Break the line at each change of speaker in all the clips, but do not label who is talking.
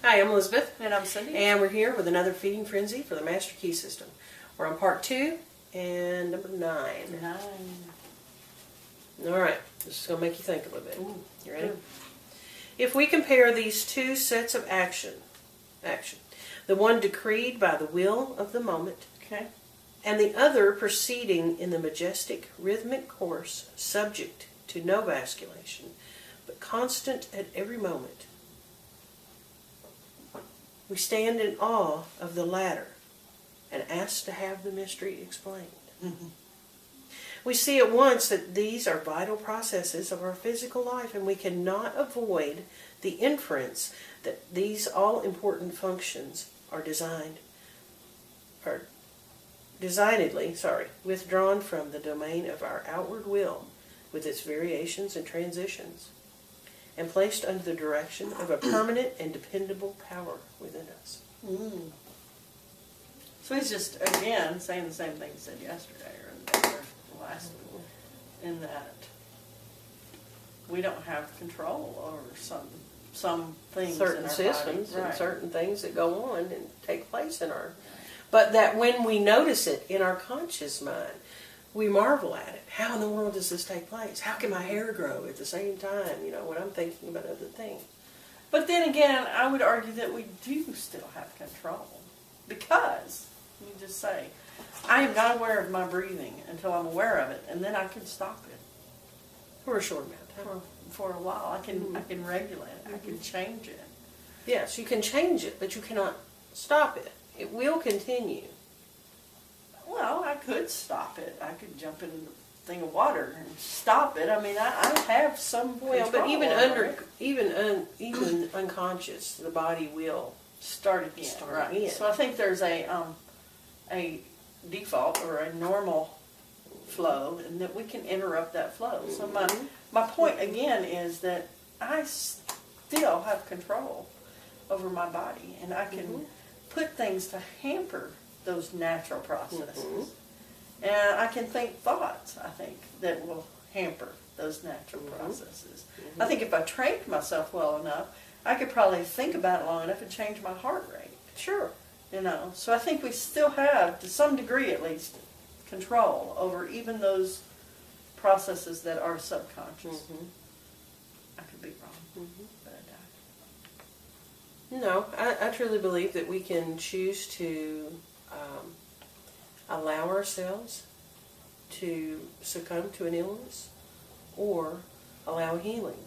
Hi, I'm Elizabeth.
And I'm Cindy.
And we're here with another feeding frenzy for the Master Key System. We're on part 2 and number 9.
9.
Alright, this is going to make you think a little bit.
Ooh,
you ready?
good.
If we compare these two sets of action, the one decreed by the will of the moment,
Okay.
and the other proceeding in the majestic rhythmic course, subject to no vasculation, but constant at every moment, we stand in awe of the latter and ask to have the mystery explained.
Mm-hmm.
We see at once that these are vital processes of our physical life, and we cannot avoid the inference that these all-important functions are designedly withdrawn from the domain of our outward will with its variations and transitions, and placed under the direction of a permanent and dependable power within us.
Mm. So he's just, again, saying the same thing he said yesterday or last week, in that we don't have control over some things
Certain
in our
systems
body.
and
Right.
certain things that go on and take place in our... But that when we notice it in our conscious mind, we marvel at it. How in the world does this take place? How can my hair grow at the same time, when I'm thinking about other things?
But then again, I would argue that we do still have control. Because, you just say, I am not aware of my breathing until I'm aware of it, and then I can stop it.
For a short amount of time.
For a while. I can regulate it. I can change it.
Yes, you can change it, but you cannot stop it. It will continue.
Well, I could stop it. I could jump in a thing of water and stop it. I mean, I have some control.
Well, but even
over it.
even unconscious, the body will
Start again.
Start
Right.
again.
So I think there's a default or a normal flow, and that we can interrupt that flow. So my point again is that I still have control over my body, and I can put things to hamper those natural processes. And I can think thoughts, I think, that will hamper those natural processes. I think if I trained myself well enough, I could probably think about it long enough and change my heart rate.
Sure.
So I think we still have, to some degree at least, control over even those processes that are subconscious. I could be wrong, but I doubt.
No, I truly believe that we can choose to allow ourselves to succumb to an illness or allow healing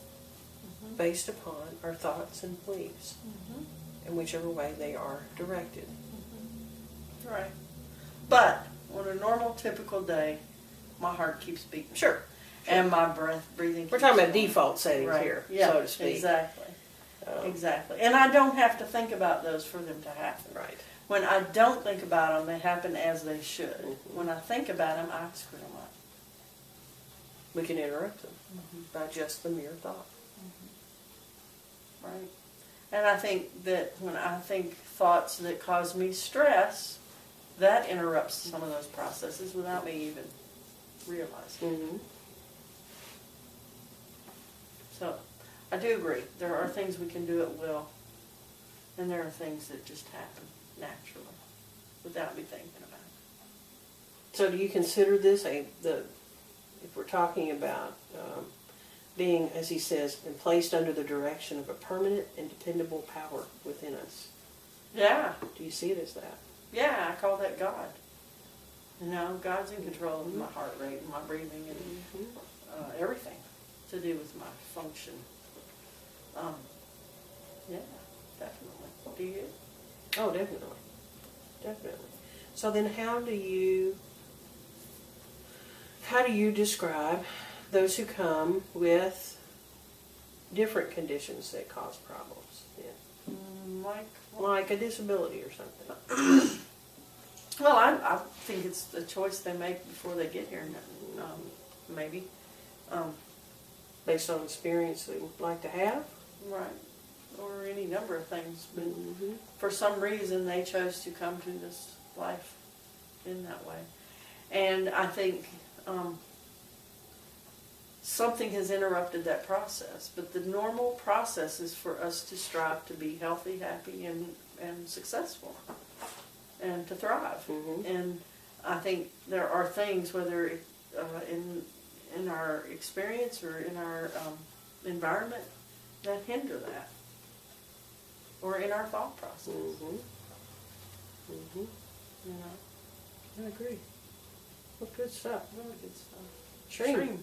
based upon our thoughts and beliefs in whichever way they are directed.
Right. But on a normal, typical day, my heart keeps beating.
Sure.
And my breathing keeps
We're talking about
going.
default settings
Right.
here,
Yeah,
so to speak.
Exactly. Exactly. And I don't have to think about those for them to happen.
Right.
When I don't think about them, they happen as they should. When I think about them, I screw them up.
We can interrupt them by just the mere thought.
Right. And I think that when I think thoughts that cause me stress, that interrupts some of those processes without me even realizing. So, I do agree. There are things we can do at will, and there are things that just happen naturally without me thinking about it.
So do you consider this if we're talking about being, as he says, and placed under the direction of a permanent and dependable power within us?
Yeah.
Do you see it as that?
Yeah, I call that God. God's in control of my heart rate and my breathing and everything to do with my function. Yeah, definitely. Do you?
Oh, definitely. Definitely. So then how do you describe those who come with different conditions that cause problems? Yeah. Like a disability or something.
Well, I think it's the choice they make before they get here, maybe.
Based on experience they like to have?
Right. Or any number of things. But for some reason, they chose to come to this life in that way. And I think something has interrupted that process. But the normal process is for us to strive to be healthy, happy, and successful, and to thrive.
Mm-hmm.
And I think there are things, whether in our experience or in our environment, that hinder that, or in our thought process.
Mm-hmm. Mm-hmm.
You know,
I agree. Well, good stuff.
really good stuff.
Shreen.
Shreen.